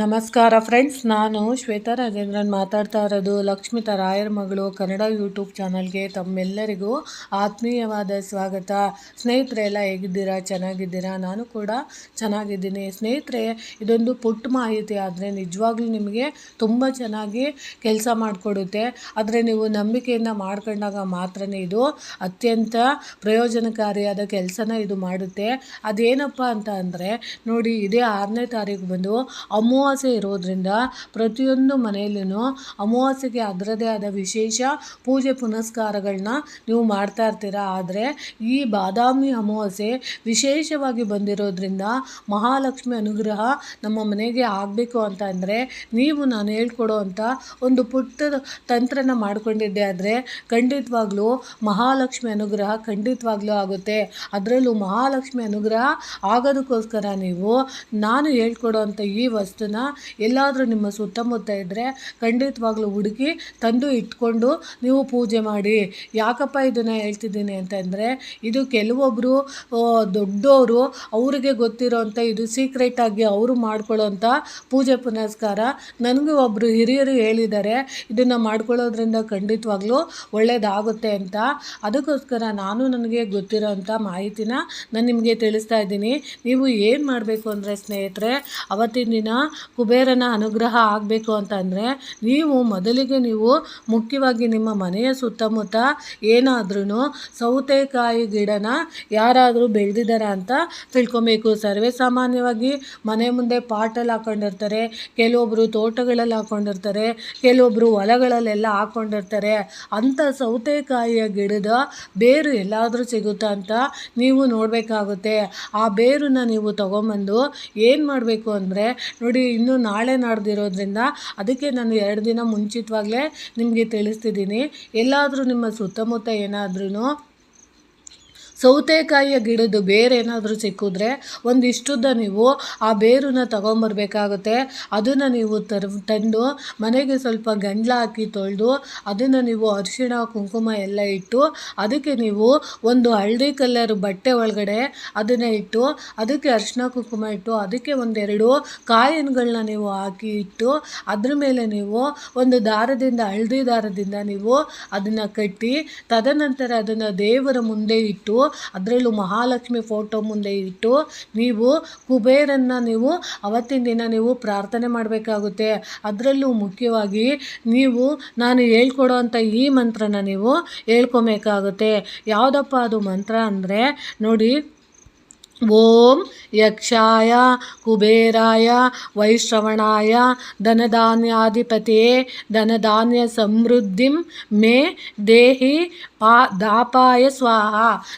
ನಮಸ್ಕಾರ ಫ್ರೆಂಡ್ಸ್, ನಾನು ಶ್ವೇತಾ ರಾಜೇಂದ್ರನ್ ಮಾತಾಡ್ತಾ ಇರೋದು ಲಕ್ಷ್ಮಿತಾ ರಾಯರ ಮಗಳು ಕನ್ನಡ ಯೂಟ್ಯೂಬ್ ಚಾನಲ್ಗೆ ತಮ್ಮೆಲ್ಲರಿಗೂ ಆತ್ಮೀಯವಾದ ಸ್ವಾಗತ. ಸ್ನೇಹಿತರೆ ಎಲ್ಲ ಹೇಗಿದ್ದೀರಾ? ಚೆನ್ನಾಗಿದ್ದೀರಾ? ನಾನು ಕೂಡ ಚೆನ್ನಾಗಿದ್ದೀನಿ. ಸ್ನೇಹಿತರೆ, ಇದೊಂದು ಪುಟ್ಟ ಮಾಹಿತಿ ಆದರೆ ನಿಜವಾಗ್ಲೂ ನಿಮಗೆ ತುಂಬ ಚೆನ್ನಾಗಿ ಕೆಲಸ ಮಾಡಿಕೊಡುತ್ತೆ. ಆದರೆ ನೀವು ನಂಬಿಕೆಯಿಂದ ಮಾಡ್ಕೊಂಡಾಗ ಮಾತ್ರ ಇದು ಅತ್ಯಂತ ಪ್ರಯೋಜನಕಾರಿಯಾದ ಕೆಲಸನ ಇದು ಮಾಡುತ್ತೆ. ಅದೇನಪ್ಪ ಅಂತ ಅಂದರೆ ನೋಡಿ, ಇದೇ 6ನೇ ತಾರೀಕು ಬಂದು ಅಮಾವಾಸ್ಯೆ ಇರೋದ್ರಿಂದ ಪ್ರತಿಯೊಂದು ಮನೆಯಲ್ಲೂ ಅಮಾವಾಸ್ಯೆಗೆ ಅದರದೇ ಆದ ವಿಶೇಷ ಪೂಜೆ ಪುನಸ್ಕಾರಗಳನ್ನ ನೀವು ಮಾಡ್ತಾ ಇರ್ತೀರ. ಆದರೆ ಈ ಬಾದಾಮಿ ಅಮಾವಾಸ್ಯೆ ವಿಶೇಷವಾಗಿ ಬಂದಿರೋದ್ರಿಂದ ಮಹಾಲಕ್ಷ್ಮಿ ಅನುಗ್ರಹ ನಮ್ಮ ಮನೆಗೆ ಆಗಬೇಕು ಅಂತ ಅಂದರೆ ನೀವು ನಾನು ಹೇಳ್ಕೊಡೋ ಅಂಥ ಒಂದು ಪುಟ್ಟ ತಂತ್ರನ ಮಾಡ್ಕೊಂಡಿದ್ದೆ ಆದರೆ ಖಂಡಿತವಾಗ್ಲೂ ಮಹಾಲಕ್ಷ್ಮಿ ಅನುಗ್ರಹ ಖಂಡಿತವಾಗ್ಲೂ ಆಗುತ್ತೆ. ಅದರಲ್ಲೂ ಮಹಾಲಕ್ಷ್ಮಿ ಅನುಗ್ರಹ ಆಗೋದಕ್ಕೋಸ್ಕರ ನೀವು ನಾನು ಹೇಳ್ಕೊಡೋ ಅಂಥ ಈ ವಸ್ತುನ ಎಲ್ಲಾದರೂ ನಿಮ್ಮ ಸುತ್ತಮುತ್ತ ಇದ್ದರೆ ಖಂಡಿತವಾಗ್ಲೂ ಹುಡುಕಿ ತಂದು ಇಟ್ಕೊಂಡು ನೀವು ಪೂಜೆ ಮಾಡಿ. ಯಾಕಪ್ಪ ಇದನ್ನು ಹೇಳ್ತಿದ್ದೀನಿ ಅಂತಂದರೆ, ಇದು ಕೆಲವೊಬ್ಬರು ದೊಡ್ಡವರು ಅವರಿಗೆ ಗೊತ್ತಿರೋಂಥ ಇದು ಸೀಕ್ರೆಟಾಗಿ ಅವರು ಮಾಡ್ಕೊಳ್ಳೋಂಥ ಪೂಜೆ ಪುನಸ್ಕಾರ. ನನಗೂ ಒಬ್ಬರು ಹಿರಿಯರು ಹೇಳಿದ್ದಾರೆ ಇದನ್ನು ಮಾಡ್ಕೊಳ್ಳೋದ್ರಿಂದ ಖಂಡಿತವಾಗ್ಲೂ ಒಳ್ಳೆಯದಾಗುತ್ತೆ ಅಂತ. ಅದಕ್ಕೋಸ್ಕರ ನಾನು ನನಗೆ ಗೊತ್ತಿರೋ ಅಂಥ ಮಾಹಿತಿನ ನಾನು ನಿಮಗೆ ತಿಳಿಸ್ತಾ ಇದ್ದೀನಿ. ನೀವು ಏನು ಮಾಡಬೇಕು ಅಂದರೆ ಸ್ನೇಹಿತರೆ, ಅವತ್ತಿನ ದಿನ ಕುಬೇರನ ಅನುಗ್ರಹ ಆಗಬೇಕು ಅಂತಂದರೆ ಮೊದಲಿಗೆ ನೀವು ಮುಖ್ಯವಾಗಿ ನಿಮ್ಮ ಮನೆಯ ಸುತ್ತಮುತ್ತ ಏನಾದ್ರೂ ಸೌತೆಕಾಯಿ ಗಿಡನ ಯಾರಾದರೂ ಬೆಳೆದಿದ್ದಾರೆ ಅಂತ ತಿಳ್ಕೊಬೇಕು. ಸರ್ವೇ ಸಾಮಾನ್ಯವಾಗಿ ಮನೆ ಮುಂದೆ ಪಾಟಲ್ಲಿ ಹಾಕ್ಕೊಂಡಿರ್ತಾರೆ, ಕೆಲವೊಬ್ಬರು ತೋಟಗಳಲ್ಲಿ ಹಾಕ್ಕೊಂಡಿರ್ತಾರೆ, ಕೆಲವೊಬ್ಬರು ಹೊಲಗಳಲ್ಲೆಲ್ಲ ಹಾಕ್ಕೊಂಡಿರ್ತಾರೆ. ಅಂಥ ಸೌತೆಕಾಯಿಯ ಗಿಡದ ಬೇರು ಎಲ್ಲಾದರೂ ಸಿಗುತ್ತಾ ಅಂತ ನೀವು ನೋಡಬೇಕಾಗುತ್ತೆ. ಆ ಬೇರನ್ನ ನೀವು ತೊಗೊಂಬಂದು ಏನು ಮಾಡಬೇಕು ಅಂದರೆ ನೋಡಿ, ಇನ್ನೂ ನಾಳೆ ನಾಡ್ದಿರೋದ್ರಿಂದ ಅದಕ್ಕೆ ನಾನು 2 ದಿನ ಮುಂಚಿತವಾಗಲೇ ನಿಮಗೆ ತಿಳಿಸ್ತಿದ್ದೀನಿ. ಎಲ್ಲಾದರೂ ನಿಮ್ಮ ಸುತ್ತಮುತ್ತ ಏನಾದ್ರೂ ಸೌತೆಕಾಯಿಯ ಗಿಡದ ಬೇರು ಏನಾದರೂ ಸಿಕ್ಕಿದ್ರೆ ಒಂದಿಷ್ಟುದ್ದ ನೀವು ಆ ಬೇರನ್ನ ತೊಗೊಂಬರ್ಬೇಕಾಗುತ್ತೆ. ಅದನ್ನು ನೀವು ತಂದು ಮನೆಗೆ ಸ್ವಲ್ಪ ಗಂಜಲ ಹಾಕಿ ತೊಳೆದು ಅದನ್ನು ನೀವು ಅರಿಶಿಣ ಕುಂಕುಮ ಎಲ್ಲ ಇಟ್ಟು ಅದಕ್ಕೆ ನೀವು ಒಂದು ಹಳದಿ ಕಲರ್ ಬಟ್ಟೆ ಒಳಗಡೆ ಅದನ್ನು ಇಟ್ಟು ಅದಕ್ಕೆ ಅರಿಶಿಣ ಕುಂಕುಮ ಇಟ್ಟು ಅದಕ್ಕೆ 1-2 ಕಾಯಿನ್ಗಳನ್ನ ನೀವು ಹಾಕಿ ಇಟ್ಟು ಅದ್ರ ಮೇಲೆ ನೀವು ಒಂದು ದಾರದಿಂದ ಹಳದಿ ದಾರದಿಂದ ನೀವು ಅದನ್ನು ಕಟ್ಟಿ ತದನಂತರ ಅದನ್ನು ದೇವರ ಮುಂದೆ ಇಟ್ಟು ಅದರಲ್ಲೂ ಮಹಾಲಕ್ಷ್ಮಿ ಫೋಟೋ ಮುಂದೆ ಇಟ್ಟು ನೀವು ಕುಬೇರನ್ನ ನೀವು ಅವತ್ತಿನ ದಿನ ನೀವು ಪ್ರಾರ್ಥನೆ ಮಾಡಬೇಕಾಗುತ್ತೆ. ಅದರಲ್ಲೂ ಮುಖ್ಯವಾಗಿ ನೀವು ನಾನು ಹೇಳ್ಕೊಡೋ ಅಂಥ ಈ ಮಂತ್ರನ ನೀವು ಹೇಳ್ಕೊಬೇಕಾಗುತ್ತೆ. ಯಾವುದಪ್ಪ ಅದು ಮಂತ್ರ ಅಂದರೆ ನೋಡಿ, ಓಂ ಯಕ್ಷಾಯ ಕುಬೇರಾಯ ವೈಶ್ರವಣಾಯ ಧನಧಾನ್ಯಾಧಿಪತಿಯೇ ಧನಧಾನ್ಯ ಸಮೃದ್ಧಿಂ ಮೇ ದೇಹಿ ದಾಪಾಯ ಸ್ವಾಹ.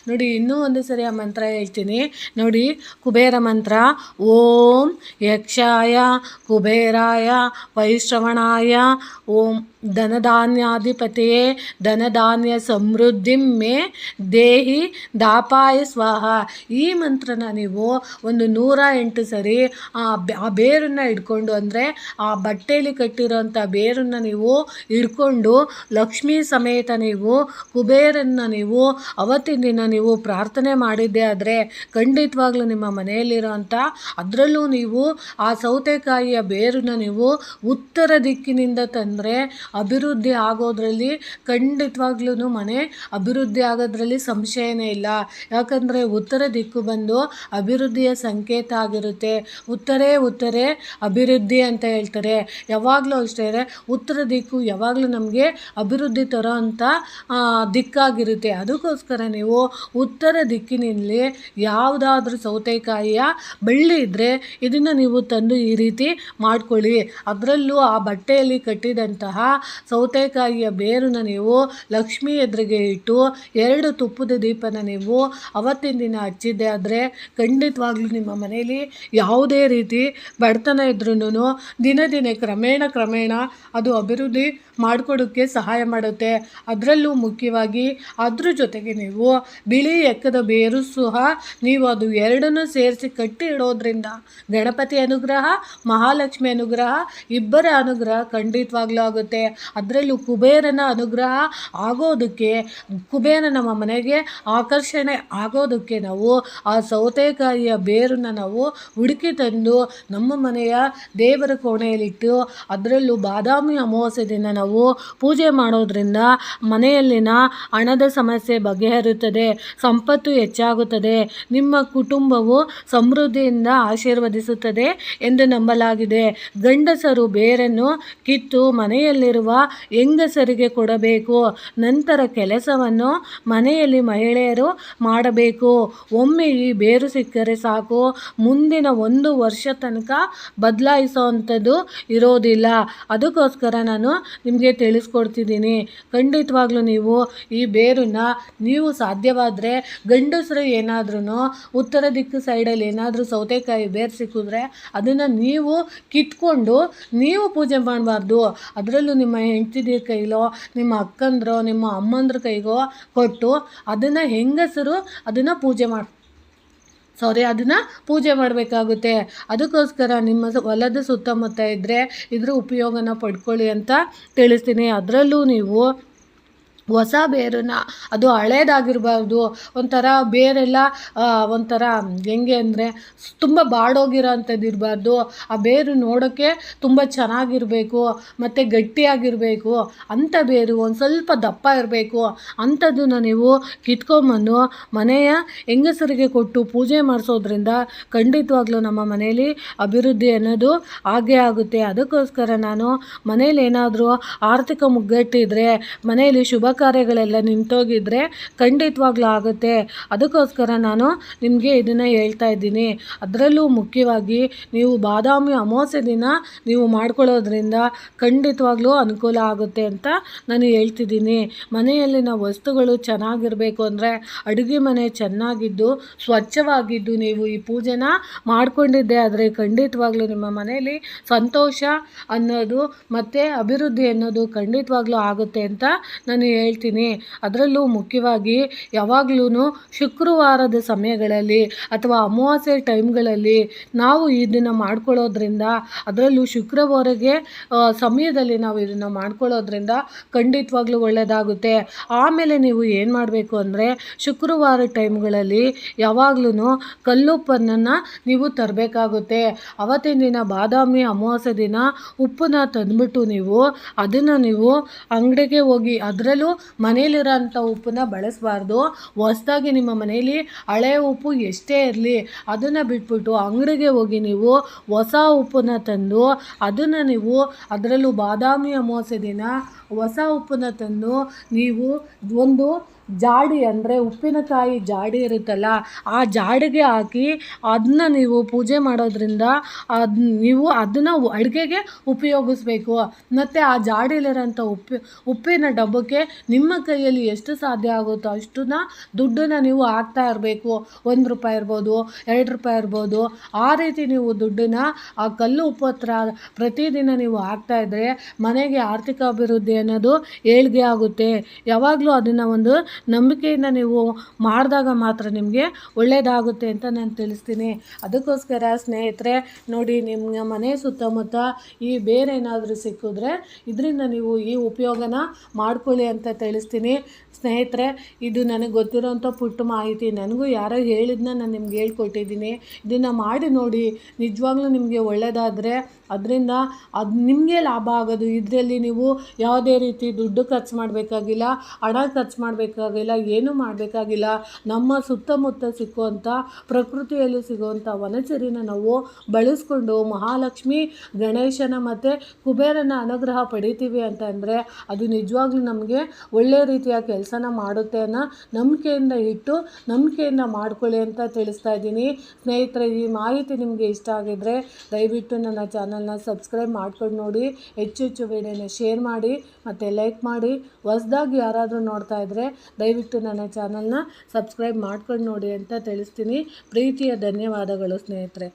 ನೋಡಿ, ಇನ್ನೂ ಒಂದು ಸರಿ ಆ ಮಂತ್ರ ಹೇಳ್ತೀನಿ ನೋಡಿ. ಕುಬೇರ ಮಂತ್ರ: ಓಂ ಯಕ್ಷಾಯ ಕುಬೇರಾಯ ವೈಶ್ರವಣಾಯ ಓಂ ಧನಧಾನ್ಯಾಧಿಪತಿಯೇ ಧನಧಾನ್ಯ ಸಮೃದ್ಧಿಂ ಮೇ ದೇಹಿ ದಾಪಾಯ ಸ್ವಾಹ. ಈ ಮಂತ್ರನ ನೀವು ಒಂದು 108 ಸರಿ ಆ ಬೇರನ್ನು ಹಿಡ್ಕೊಂಡು, ಅಂದರೆ ಆ ಬಟ್ಟೆಯಲ್ಲಿ ಕಟ್ಟಿರೋಂಥ ಬೇರನ್ನು ನೀವು ಹಿಡ್ಕೊಂಡು ಲಕ್ಷ್ಮೀ ಸಮೇತ ನೀವು ಕುಬೇರನ್ನ ನೀವು ಅವತ್ತಿನ ದಿನ ನೀವು ಪ್ರಾರ್ಥನೆ ಮಾಡಿದ್ದೆ ಆದರೆ ಖಂಡಿತವಾಗ್ಲೂ ನಿಮ್ಮ ಮನೆಯಲ್ಲಿರೋಂಥ ಅದರಲ್ಲೂ ನೀವು ಆ ಸೌತೆಕಾಯಿಯ ಬೇರನ್ನು ನೀವು ಉತ್ತರ ದಿಕ್ಕಿನಿಂದ ತಂದರೆ ಅಭಿವೃದ್ಧಿ ಆಗೋದ್ರಲ್ಲಿ ಖಂಡಿತವಾಗ್ಲೂ ಮನೆ ಅಭಿವೃದ್ಧಿ ಆಗೋದ್ರಲ್ಲಿ ಸಂಶಯನೇ ಇಲ್ಲ. ಯಾಕಂದರೆ ಉತ್ತರ ದಿಕ್ಕು ಬಂದು ಅಭಿವೃದ್ಧಿಯ ಸಂಕೇತ ಆಗಿರುತ್ತೆ. ಉತ್ತರೇ ಅಭಿವೃದ್ಧಿ ಅಂತ ಹೇಳ್ತಾರೆ. ಯಾವಾಗಲೂ ಅಷ್ಟೇ ಉತ್ತರ ದಿಕ್ಕು ಯಾವಾಗಲೂ ನಮಗೆ ಅಭಿವೃದ್ಧಿ ತರೋ ಅಂಥ ದಿಕ್ಕಾಗಿರುತ್ತೆ. ಅದಕ್ಕೋಸ್ಕರ ನೀವು ಉತ್ತರ ದಿಕ್ಕಿನಲ್ಲಿ ಯಾವುದಾದ್ರೂ ಸೌತೆಕಾಯಿಯ ಬಳ್ಳಿ ಇದ್ದರೆ ಇದನ್ನು ನೀವು ತಂದು ಈ ರೀತಿ ಮಾಡ್ಕೊಳ್ಳಿ. ಅದರಲ್ಲೂ ಆ ಬಟ್ಟೆಯಲ್ಲಿ ಕಟ್ಟಿದಂತಹ ಸೌತೆಕಾಯಿಯ ಬೇರನ್ನು ನೀವು ಲಕ್ಷ್ಮಿ ಎದುರಿಗೆ ಇಟ್ಟು 2 ತುಪ್ಪದ ದೀಪನ ನೀವು ಅವತ್ತಿನ ದಿನ ಹಚ್ಚಿದ್ದೆ ಆದರೆ ಖಂಡಿತವಾಗ್ಲೂ ನಿಮ್ಮ ಮನೆಯಲ್ಲಿ ಯಾವುದೇ ರೀತಿ ಬಡತನ ಇದ್ರೂ ದಿನ ಕ್ರಮೇಣ ಅದು ಅಭಿವೃದ್ಧಿ ಮಾಡಿಕೊಡೋಕ್ಕೆ ಸಹಾಯ ಮಾಡುತ್ತೆ. ಅದರಲ್ಲೂ ಮುಖ್ಯವಾಗಿ ಅದ್ರ ಜೊತೆಗೆ ನೀವು ಬಿಳಿ ಎಕ್ಕದ ಬೇರು ಸಹ ನೀವು ಅದು ಎರಡನ್ನೂ ಸೇರಿಸಿ ಕಟ್ಟಿ ಇಡೋದ್ರಿಂದ ಗಣಪತಿ ಅನುಗ್ರಹ, ಮಹಾಲಕ್ಷ್ಮಿ ಅನುಗ್ರಹ, ಇಬ್ಬರ ಅನುಗ್ರಹ ಖಂಡಿತವಾಗ್ಲೂ ಆಗುತ್ತೆ. ಅದರಲ್ಲೂ ಕುಬೇರನ ಅನುಗ್ರಹ ಆಗೋದಕ್ಕೆ, ಕುಬೇರ ನಮ್ಮ ಮನೆಗೆ ಆಕರ್ಷಣೆ ಆಗೋದಕ್ಕೆ ನಾವು ಆ ಸೌತೆಕಾಯಿಯ ಬೇರನ್ನು ನಾವು ಹುಡುಕಿ ತಂದು ನಮ್ಮ ಮನೆಯ ದೇವರ ಕೋಣೆಯಲ್ಲಿಟ್ಟು ಅದರಲ್ಲೂ ಬಾದಾಮಿ ಅಮಾವಾಸ್ಯೆ ದಿನ ನಾವು ಪೂಜೆ ಮಾಡೋದ್ರಿಂದ ಮನೆಯಲ್ಲಿನ ಹಣದ ಸಮಸ್ಯೆ ಬಗೆಹರುತ್ತದೆ, ಸಂಪತ್ತು ಹೆಚ್ಚಾಗುತ್ತದೆ, ನಿಮ್ಮ ಕುಟುಂಬವು ಸಮೃದ್ಧಿಯಿಂದ ಆಶೀರ್ವದಿಸುತ್ತದೆ ಎಂದು ನಂಬಲಾಗಿದೆ. ಗಂಡಸರು ಬೇರನ್ನು ಕಿತ್ತು ಮನೆಯಲ್ಲಿರುವ ಹೆಂಗಸರಿಗೆ ಕೊಡಬೇಕು. ನಂತರ ಕೆಲಸವನ್ನು ಮನೆಯಲ್ಲಿ ಮಹಿಳೆಯರು ಮಾಡಬೇಕು. ಒಮ್ಮೆ ಈ ಬೇರು ಸಿಕ್ಕರೆ ಸಾಕು, ಮುಂದಿನ 1 ವರ್ಷ ತನಕ ಬದಲಾಯಿಸೋವಂಥದ್ದು ಇರೋದಿಲ್ಲ. ಅದಕ್ಕೋಸ್ಕರ ನಾನು ನಿಮಗೆ ತಿಳಿಸ್ಕೊಡ್ತಿದ್ದೀನಿ. ಖಂಡಿತವಾಗ್ಲೂ ನೀವು ಈ ಬೇರನ್ನು ನೀವು ಸಾಧ್ಯವಾದರೆ ಗಂಡಸರು ಏನಾದ್ರೂ ಉತ್ತರ ದಿಕ್ಕು ಸೈಡಲ್ಲಿ ಏನಾದರೂ ಸೌತೆಕಾಯಿ ಬೇರು ಸಿಕ್ಕಿದ್ರೆ ಅದನ್ನು ನೀವು ಕಿತ್ಕೊಂಡು ನೀವು ಪೂಜೆ ಮಾಡಬಾರ್ದು. ಅದರಲ್ಲೂ ನಿಮ್ಮ ಹೆಂಡತಿ ಕೈಲೋ, ನಿಮ್ಮ ಅಕ್ಕಂದ್ರೋ, ನಿಮ್ಮ ಅಮ್ಮಂದ್ರ ಕೈಗೋ ಕೊಟ್ಟು ಅದನ್ನು ಹೆಂಗಸರು ಅದನ್ನು ಪೂಜೆ ಮಾಡಬೇಕಾಗುತ್ತೆ. ಅದಕ್ಕೋಸ್ಕರ ನಿಮ್ಮ ಹೊಲದ ಸುತ್ತಮುತ್ತ ಇದ್ದರೆ ಇದ್ರ ಉಪಯೋಗನ ಪಡ್ಕೊಳ್ಳಿ ಅಂತ ತಿಳಿಸ್ತೀನಿ. ಅದರಲ್ಲೂ ನೀವು ಹೊಸ ಬೇರನ್ನು, ಅದು ಹಳೇದಾಗಿರಬಾರ್ದು, ಒಂಥರ ಬೇರೆಲ್ಲ ಒಂಥರ ಹೆಂಗೆ ಅಂದರೆ ತುಂಬ ಬಾಡೋಗಿರೋ ಅಂಥದ್ದು ಇರಬಾರ್ದು. ಆ ಬೇರು ನೋಡೋಕ್ಕೆ ತುಂಬ ಚೆನ್ನಾಗಿರಬೇಕು ಮತ್ತು ಗಟ್ಟಿಯಾಗಿರಬೇಕು. ಅಂಥ ಬೇರು ಒಂದು ಸ್ವಲ್ಪ ದಪ್ಪ ಇರಬೇಕು. ಅಂಥದ್ದನ್ನು ನೀವು ಕಿತ್ಕೊಂಬಂದು ಮನೆಯ ಹೆಂಗಸರಿಗೆ ಕೊಟ್ಟು ಪೂಜೆ ಮಾಡಿಸೋದ್ರಿಂದ ಖಂಡಿತವಾಗ್ಲೂ ನಮ್ಮ ಮನೆಯಲ್ಲಿ ಅಭಿವೃದ್ಧಿ ಅನ್ನೋದು ಆಗೇ ಆಗುತ್ತೆ. ಅದಕ್ಕೋಸ್ಕರ ನಾನು ಮನೇಲಿ ಏನಾದರೂ ಆರ್ಥಿಕ ಮುಗ್ಗಟ್ಟಿದ್ರೆ, ಮನೆಯಲ್ಲಿ ಶುಭ ಕಾರ್ಯಗಳೆಲ್ಲ ನಿಂತೋಗಿದ್ರೆ ಖಂಡಿತವಾಗ್ಲೂ ಆಗುತ್ತೆ. ಅದಕ್ಕೋಸ್ಕರ ನಾನು ನಿಮಗೆ ಇದನ್ನು ಹೇಳ್ತಾ ಇದ್ದೀನಿ. ಅದರಲ್ಲೂ ಮುಖ್ಯವಾಗಿ ನೀವು ಬಾದಾಮಿ ಅಮಾವಾಸ್ಯೆ ದಿನ ನೀವು ಮಾಡ್ಕೊಳ್ಳೋದ್ರಿಂದ ಖಂಡಿತವಾಗ್ಲೂ ಅನುಕೂಲ ಆಗುತ್ತೆ ಅಂತ ನಾನು ಹೇಳ್ತಿದ್ದೀನಿ. ಮನೆಯಲ್ಲಿನ ವಸ್ತುಗಳು ಚೆನ್ನಾಗಿರಬೇಕು ಅಂದರೆ ಅಡುಗೆ ಮನೆ ಚೆನ್ನಾಗಿದ್ದು ಸ್ವಚ್ಛವಾಗಿದ್ದು ನೀವು ಈ ಪೂಜೆನ ಮಾಡ್ಕೊಂಡಿದ್ದೆ ಆದರೆ ಖಂಡಿತವಾಗ್ಲೂ ನಿಮ್ಮ ಮನೆಯಲ್ಲಿ ಸಂತೋಷ ಅನ್ನೋದು ಮತ್ತು ಅಭಿವೃದ್ಧಿ ಅನ್ನೋದು ಖಂಡಿತವಾಗ್ಲೂ ಆಗುತ್ತೆ ಅಂತ ನಾನು ಹೇಳ್ತೀನಿ. ಅದರಲ್ಲೂ ಮುಖ್ಯವಾಗಿ ಯಾವಾಗ್ಲೂ ಶುಕ್ರವಾರದ ಸಮಯಗಳಲ್ಲಿ ಅಥವಾ ಅಮಾವಾಸ್ಯೆ ಟೈಮ್ಗಳಲ್ಲಿ ನಾವು ಇದನ್ನು ಮಾಡ್ಕೊಳ್ಳೋದ್ರಿಂದ, ಅದರಲ್ಲೂ ಶುಕ್ರವಾರಕ್ಕೆ ಸಮಯದಲ್ಲಿ ನಾವು ಇದನ್ನು ಮಾಡ್ಕೊಳ್ಳೋದ್ರಿಂದ ಖಂಡಿತವಾಗ್ಲೂ ಒಳ್ಳೆಯದಾಗುತ್ತೆ. ಆಮೇಲೆ ನೀವು ಏನು ಮಾಡಬೇಕು ಅಂದರೆ ಶುಕ್ರವಾರ ಟೈಮ್ಗಳಲ್ಲಿ ಯಾವಾಗ್ಲೂ ಕಲ್ಲುಪ್ಪನ್ನು ನೀವು ತರಬೇಕಾಗುತ್ತೆ. ಅವತ್ತಿನ ದಿನ ಬಾದಾಮಿ ಅಮಾವಾಸ್ಯೆ ದಿನ ಉಪ್ಪನ್ನ ತಂದುಬಿಟ್ಟು ಅದನ್ನು ನೀವು ಅಂಗಡಿಗೆ ಹೋಗಿ, ಅದರಲ್ಲೂ ಮನೇಲಿರೋಂಥ ಉಪ್ಪನ್ನ ಬಳಸಬಾರ್ದು. ಹೊಸದಾಗಿ ನಿಮ್ಮ ಮನೇಲಿ ಹಳೆ ಉಪ್ಪು ಎಷ್ಟೇ ಇರಲಿ ಅದನ್ನು ಬಿಟ್ಬಿಟ್ಟು ಅಂಗಡಿಗೆ ಹೋಗಿ ನೀವು ಹೊಸ ಉಪ್ಪನ್ನ ತಂದು ಅದನ್ನು ನೀವು, ಅದರಲ್ಲೂ ಬಾದಾಮಿ ಅಮಾವಾಸ್ಯೆ ದಿನ ಹೊಸ ಉಪ್ಪನ್ನ ತಂದು ನೀವು ಒಂದು ಜಾಡಿ ಅಂದರೆ ಉಪ್ಪಿನಕಾಯಿ ಜಾಡಿ ಇರುತ್ತಲ್ಲ ಆ ಜಾಡಿಗೆ ಹಾಕಿ ಅದನ್ನ ನೀವು ಪೂಜೆ ಮಾಡೋದ್ರಿಂದ ನೀವು ಅದನ್ನು ಅಡುಗೆಗೆ ಉಪಯೋಗಿಸ್ಬೇಕು. ಮತ್ತು ಆ ಜಾಡಿಲಿರೋಂಥ ಉಪ್ಪಿನ ಡಬ್ಬಕ್ಕೆ ನಿಮ್ಮ ಕೈಯಲ್ಲಿ ಎಷ್ಟು ಸಾಧ್ಯ ಆಗುತ್ತೋ ಅಷ್ಟನ್ನ ದುಡ್ಡನ್ನು ನೀವು ಹಾಕ್ತಾ ಇರಬೇಕು. ₹1 ಇರ್ಬೋದು, ₹2 ಇರ್ಬೋದು. ಆ ರೀತಿ ನೀವು ದುಡ್ಡನ್ನು ಆ ಕಲ್ಲು ಉಪ್ಪು ಹತ್ರ ಪ್ರತಿದಿನ ನೀವು ಹಾಕ್ತಾಯಿದ್ರೆ ಮನೆಗೆ ಆರ್ಥಿಕ ಅಭಿವೃದ್ಧಿ ಅನ್ನೋದು ಏಳಿಗೆ ಆಗುತ್ತೆ. ಯಾವಾಗಲೂ ಅದನ್ನು ಒಂದು ನಂಬಿಕೆಯಿಂದ ನೀವು ಮಾಡಿದಾಗ ಮಾತ್ರ ನಿಮಗೆ ಒಳ್ಳೆಯದಾಗುತ್ತೆ ಅಂತ ನಾನು ತಿಳಿಸ್ತೀನಿ. ಅದಕ್ಕೋಸ್ಕರ ಸ್ನೇಹಿತರೆ ನೋಡಿ, ನಿಮ್ಮ ಮನೆ ಸುತ್ತಮುತ್ತ ಈ ಬೇರೆ ಏನಾದರೂ ಸಿಕ್ಕಿದ್ರೆ ಇದರಿಂದ ನೀವು ಈ ಉಪಯೋಗನ ಮಾಡ್ಕೊಳ್ಳಿ ಅಂತ ತಿಳಿಸ್ತೀನಿ. ಸ್ನೇಹಿತರೆ, ಇದು ನನಗೆ ಗೊತ್ತಿರೋಂಥ ಪುಟ್ಟ ಮಾಹಿತಿ. ನನಗೂ ಯಾರೋ ಹೇಳಿದ್ದನ್ನ ನಾನು ನಿಮ್ಗೆ ಹೇಳ್ಕೊಟ್ಟಿದ್ದೀನಿ. ಇದನ್ನು ಮಾಡಿ ನೋಡಿ, ನಿಜವಾಗ್ಲೂ ನಿಮಗೆ ಒಳ್ಳೆಯದಾದರೆ ಅದರಿಂದ ಅದು ನಿಮಗೆ ಲಾಭ ಆಗೋದು. ಇದರಲ್ಲಿ ನೀವು ಯಾವುದೇ ರೀತಿ ದುಡ್ಡು ಖರ್ಚು ಮಾಡಬೇಕಾಗಿಲ್ಲ, ಹಣ ಖರ್ಚು ಮಾಡಬೇಕಾಗಿಲ್ಲ, ಏನೂ ಮಾಡಬೇಕಾಗಿಲ್ಲ. ನಮ್ಮ ಸುತ್ತಮುತ್ತ ಸಿಕ್ಕುವಂಥ ಪ್ರಕೃತಿಯಲ್ಲಿ ಸಿಗುವಂಥ ವನಚರಿನ ನಾವು ಬಳಸ್ಕೊಂಡು ಮಹಾಲಕ್ಷ್ಮಿ, ಗಣೇಶನ ಮತ್ತು ಕುಬೇರನ ಅನುಗ್ರಹ ಪಡಿತೀವಿ ಅಂತಂದರೆ ಅದು ನಿಜವಾಗ್ಲೂ ನಮಗೆ ಒಳ್ಳೆಯ ರೀತಿಯ ಕೆಲಸನ ಮಾಡುತ್ತೆ ಅನ್ನೋ ನಂಬಿಕೆಯಿಂದ ಮಾಡ್ಕೊಳ್ಳಿ ಅಂತ ತಿಳಿಸ್ತಾ ಇದ್ದೀನಿ. ಸ್ನೇಹಿತರೆ, ಈ ಮಾಹಿತಿ ನಿಮಗೆ ಇಷ್ಟ ಆಗಿದ್ದರೆ ದಯವಿಟ್ಟು ನನ್ನ ಚಾನಲ್ ಚಾನಲ್ನ ಸಬ್ಸ್ಕ್ರೈಬ್ ಮಾಡ್ಕೊಂಡು ನೋಡಿ, ಹೆಚ್ಚು ಹೆಚ್ಚು ವಿಡಿಯೋನ ಶೇರ್ ಮಾಡಿ ಮತ್ತು ಲೈಕ್ ಮಾಡಿ. ಹೊಸದಾಗಿ ಯಾರಾದರೂ ನೋಡ್ತಾ ಇದ್ದರೆ ದಯವಿಟ್ಟು ನನ್ನ ಚಾನಲ್ನ ಸಬ್ಸ್ಕ್ರೈಬ್ ಮಾಡ್ಕೊಂಡು ನೋಡಿ ಅಂತ ತಿಳಿಸ್ತೀನಿ. ಪ್ರೀತಿಯ ಧನ್ಯವಾದಗಳು ಸ್ನೇಹಿತರೆ.